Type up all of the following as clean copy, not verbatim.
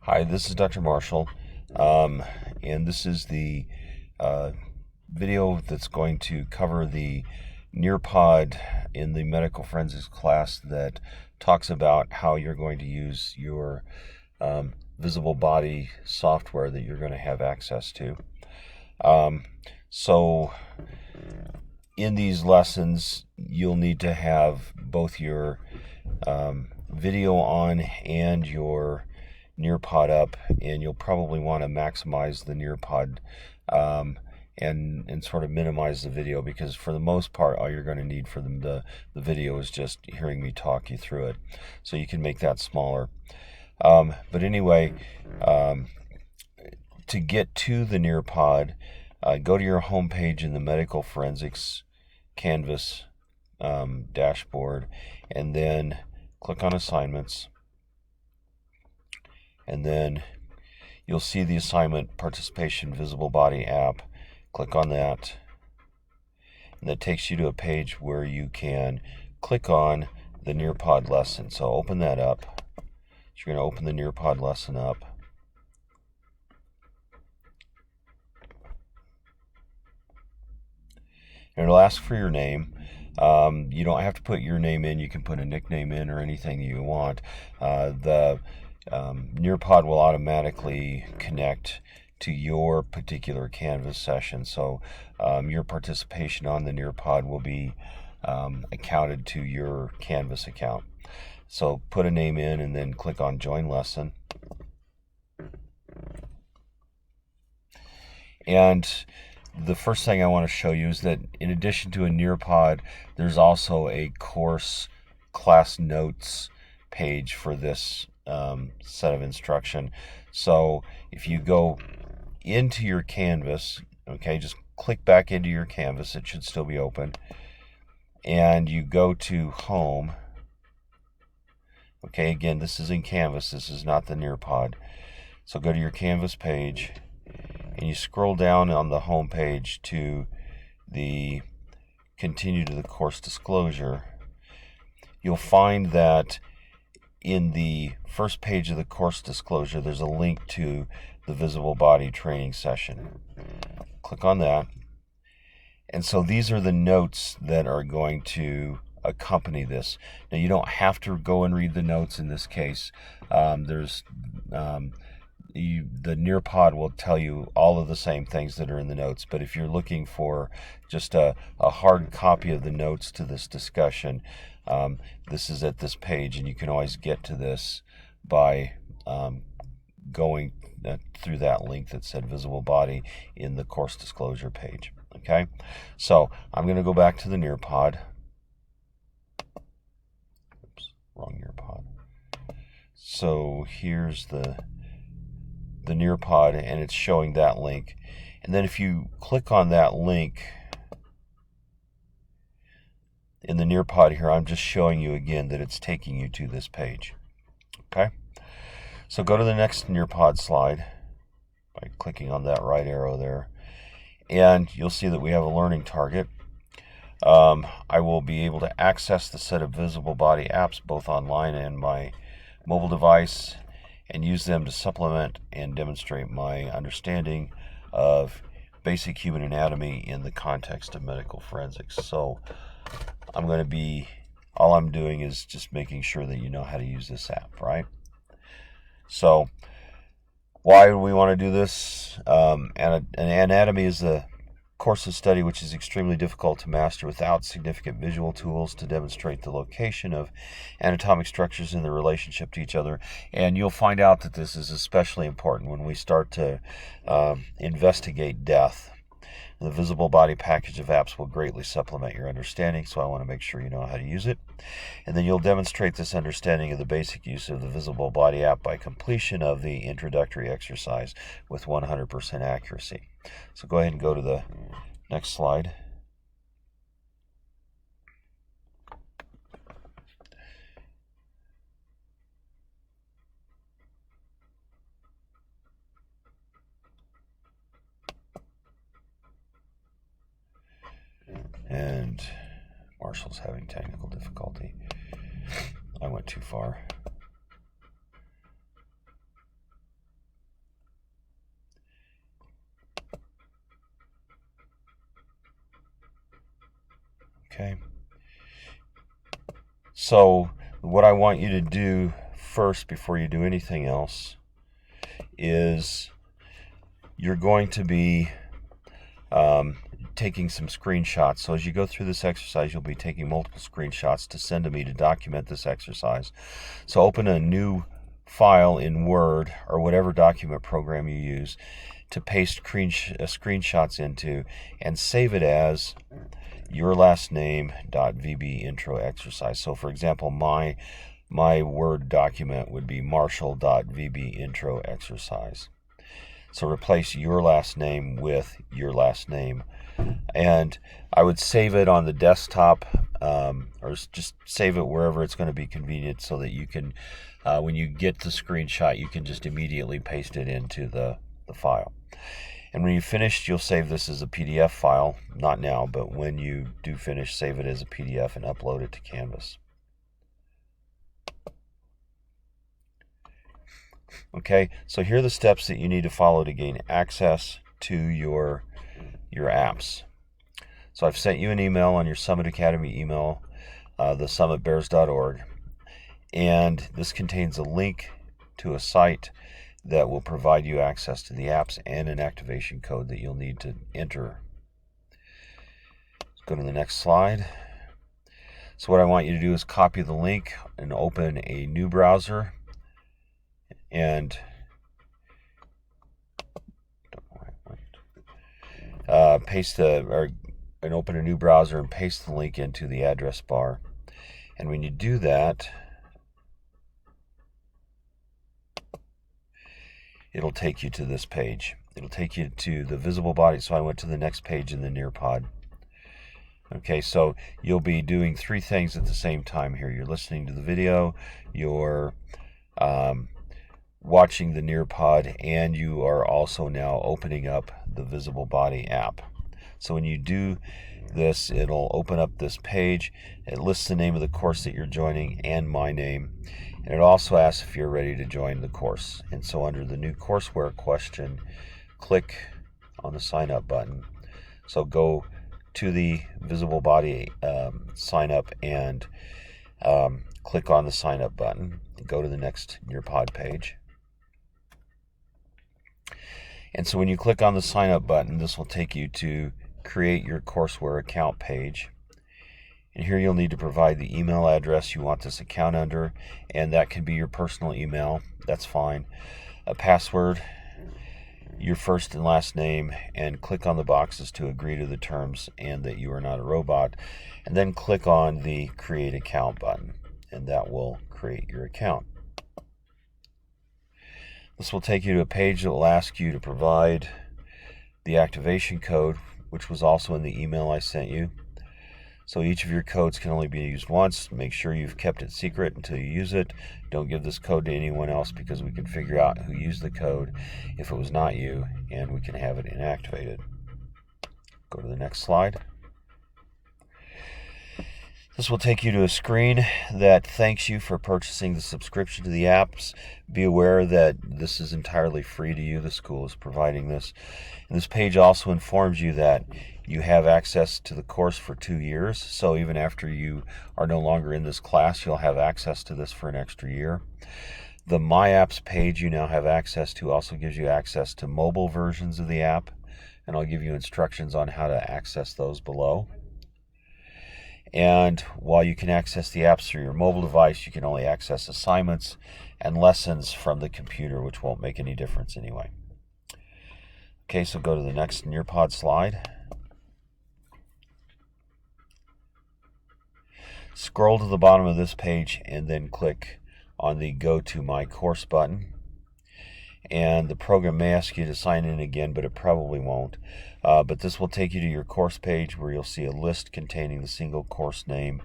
Hi, this is Dr. Marshall, and this is the video that's going to cover the Nearpod in the medical forensics class that talks about how you're going to use your visible body software that you're going to have access to. So in these lessons, you'll need to have both your video on and your Nearpod up, and you'll probably want to maximize the Nearpod and sort of minimize the video, because for the most part all you're going to need for the video is just hearing me talk you through it. So you can make that smaller. But anyway, to get to the Nearpod, go to your home page in the medical forensics Canvas dashboard, and then click on assignments, and then you'll see the assignment participation visible body app. Click on that, and that takes you to a page where you can click on the Nearpod lesson. So open that up. So you're going to open the Nearpod lesson up. And it'll ask for your name. You don't have to put your name in. You can put a nickname in or anything you want. The Nearpod will automatically connect to your particular Canvas session. So your participation on the Nearpod will be accounted to your Canvas account. So put a name in and then click on Join Lesson. And the first thing I want to show you is that in addition to a Nearpod, there's also a course class notes page for this set of instruction. So if you go into your Canvas, okay, just click back into your Canvas, it should still be open, and you go to Home. Okay, again, this is in Canvas, this is not the Nearpod. So go to your Canvas page, and you scroll down on the home page to the Continue to the Course Disclosure. You'll find that in the first page of the course disclosure, there's a link to the visible body training session. Click on that. And so these are the notes that are going to accompany this. Now, you don't have to go and read the notes in this case. The Nearpod will tell you all of the same things that are in the notes, but if you're looking for just a hard copy of the notes to this discussion, this is at this page, and you can always get to this by going through that link that said visible body in the course disclosure page. Okay, so I'm going to go back to the Nearpod. Oops, wrong Nearpod. So here's the Nearpod, and it's showing that link. And then if you click on that link in the Nearpod here, I'm just showing you again that it's taking you to this page. Okay, so go to the next Nearpod slide by clicking on that right arrow there, and you'll see that we have a learning target. I will be able to access the set of visible body apps both online and my mobile device, and use them to supplement and demonstrate my understanding of basic human anatomy in the context of medical forensics. So all I'm doing is just making sure that you know how to use this app, right? So why do we want to do this? Anatomy is a course of study which is extremely difficult to master without significant visual tools to demonstrate the location of anatomic structures in their relationship to each other. And you'll find out that this is especially important when we start to investigate death. The visible body package of apps will greatly supplement your understanding, so I want to make sure you know how to use it. And then you'll demonstrate this understanding of the basic use of the visible body app by completion of the introductory exercise with 100% accuracy. So go ahead and go to the next slide. And Marshall's having technical difficulty. I went too far. Okay. So what I want you to do first before you do anything else is you're going to be taking some screenshots. So as you go through this exercise, you'll be taking multiple screenshots to send to me to document this exercise. So open a new file in Word or whatever document program you use to paste screenshots into, and save it as yourlastname.vb intro exercise. So for example, my Word document would be marshall.vb intro exercise. So replace your last name with your last name. And I would save it on the desktop, or just save it wherever it's going to be convenient, so that you can, when you get the screenshot, you can just immediately paste it into the file. And when you finish, you'll save this as a PDF file. Not now, but when you do finish, save it as a PDF and upload it to Canvas. Okay, so here are the steps that you need to follow to gain access to your apps. So I've sent you an email on your Summit Academy email, thesummitbears.org, and this contains a link to a site that will provide you access to the apps and an activation code that you'll need to enter. Let's go to the next slide. So what I want you to do is copy the link and open a new browser, and open a new browser and paste the link into the address bar. And when you do that, it'll take you to this page. It'll take you to the visible body. So I went to the next page in the Nearpod. Okay, so you'll be doing three things at the same time here. You're listening to the video, you're watching the Nearpod, and you are also now opening up the Visible Body app. So when you do this, it'll open up this page. It lists the name of the course that you're joining and my name. And it also asks if you're ready to join the course. And so under the new Courseware question, click on the sign up button. So go to the Visible Body sign up and click on the sign up button. Go to the next Nearpod page. And so when you click on the sign up button, this will take you to create your Courseware account page. And here you'll need to provide the email address you want this account under, and that can be your personal email. That's fine. A password, your first and last name, and click on the boxes to agree to the terms and that you are not a robot. And then click on the create account button, and that will create your account. This will take you to a page that will ask you to provide the activation code, which was also in the email I sent you. So each of your codes can only be used once. Make sure you've kept it secret until you use it. Don't give this code to anyone else, because we can figure out who used the code if it was not you, and we can have it inactivated. Go to the next slide. This will take you to a screen that thanks you for purchasing the subscription to the apps. Be aware that this is entirely free to you. The school is providing this. And this page also informs you that you have access to the course for 2 years. So even after you are no longer in this class, you'll have access to this for an extra year. The My Apps page you now have access to also gives you access to mobile versions of the app. And I'll give you instructions on how to access those below. And while you can access the apps through your mobile device, you can only access assignments and lessons from the computer, which won't make any difference anyway. Okay, so go to the next Nearpod slide. Scroll to the bottom of this page and then click on the Go to My Course button. And the program may ask you to sign in again, but it probably won't. But this will take you to your course page, where you'll see a list containing the single course name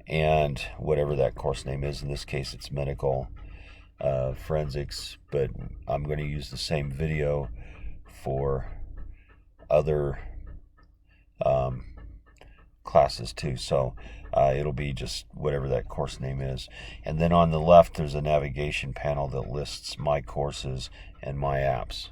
and whatever that course name is. In this case, it's medical forensics, but I'm going to use the same video for other classes too. So it'll be just whatever that course name is. And then on the left, there's a navigation panel that lists my courses and my apps.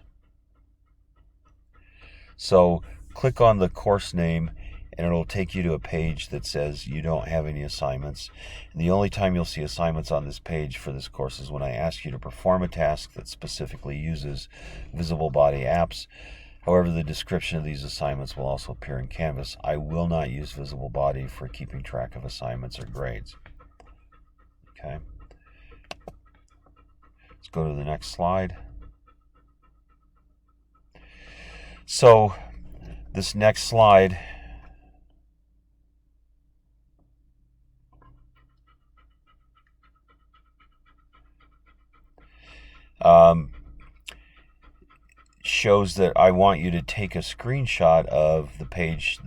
So click on the course name and it'll take you to a page that says you don't have any assignments. And the only time you'll see assignments on this page for this course is when I ask you to perform a task that specifically uses visible body apps. However, the description of these assignments will also appear in Canvas. I will not use visible body for keeping track of assignments or grades. Okay. Let's go to the next slide. So, this next slide shows that I want you to take a screenshot of the page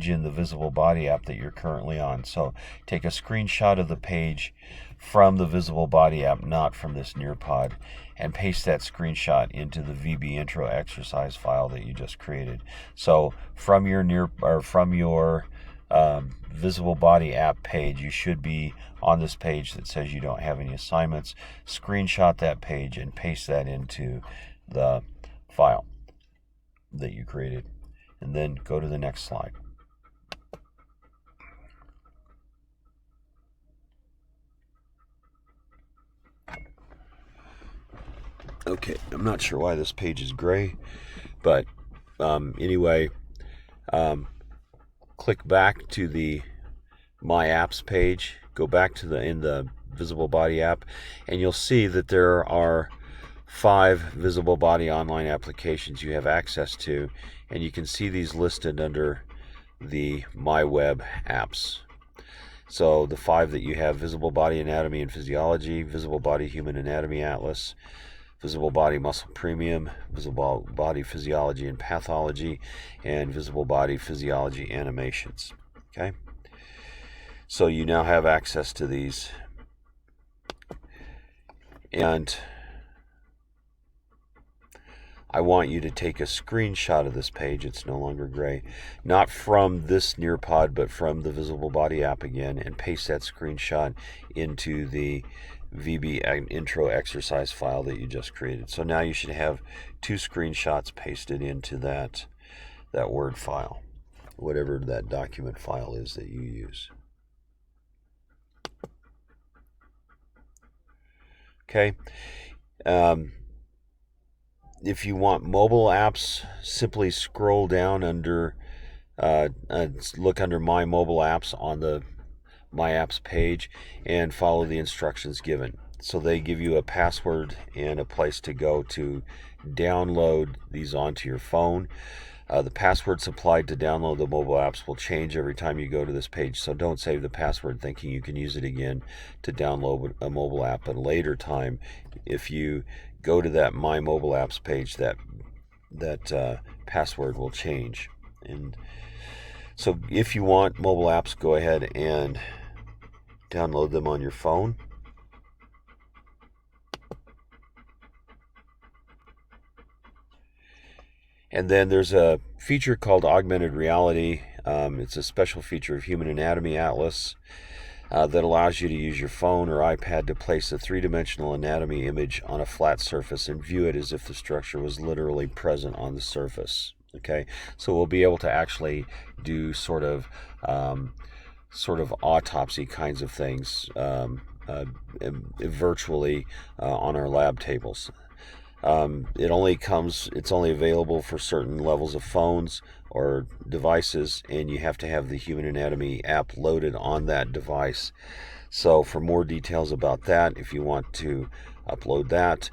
in the visible body app that you're currently on. So take a screenshot of the page from the visible body app, not from this Nearpod, and paste that screenshot into the VB intro exercise file that you just created. So from your visible body app page, you should be on this page that says you don't have any assignments. Screenshot that page and paste that into the file that you created, and then go to the next slide. Okay, I'm not sure why this page is gray, but anyway, click back to the My Apps page, go back to in the visible body app, and you'll see that there are 5 visible body online applications you have access to, and you can see these listed under the My Web apps. So the 5 that you have: Visible Body Anatomy and Physiology, Visible Body Human Anatomy Atlas, Visible Body Muscle Premium, Visible Body Physiology and Pathology, and Visible Body Physiology Animations. Okay? So you now have access to these. And I want you to take a screenshot of this page. It's no longer gray. Not from this Nearpod, but from the Visible Body app again, and paste that screenshot into the VB intro exercise file that you just created. So now you should have 2 screenshots pasted into that Word file, whatever that document file is that you use. Okay. If you want mobile apps, simply scroll down under, look under My Mobile Apps on the My Apps page and follow the instructions given. So they give you a password and a place to go to download these onto your phone. The password supplied to download the mobile apps will change every time you go to this page, so don't save the password thinking you can use it again to download a mobile app at a later time. If you go to that My Mobile Apps page, that password will change. And so if you want mobile apps, go ahead and download them on your phone. And then there's a feature called Augmented Reality. It's a special feature of Human Anatomy Atlas that allows you to use your phone or iPad to place a 3-dimensional anatomy image on a flat surface and view it as if the structure was literally present on the surface. Okay, so we'll be able to actually do sort of autopsy kinds of things virtually on our lab tables. It's only available for certain levels of phones or devices, and you have to have the Human Anatomy app loaded on that device. So for more details about that, if you want to upload that,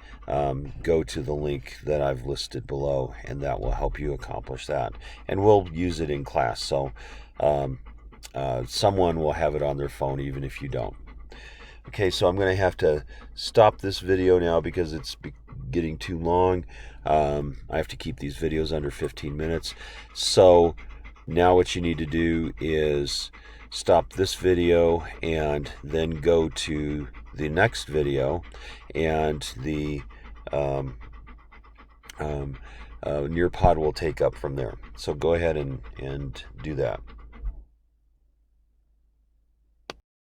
go to the link that I've listed below, and that will help you accomplish that. And we'll use it in class, so someone will have it on their phone even if you don't. Okay, so I'm going to have to stop this video now because it's getting too long. I have to keep these videos under 15 minutes. So now what you need to do is stop this video and then go to the next video, and the Nearpod will take up from there. So go ahead and do that.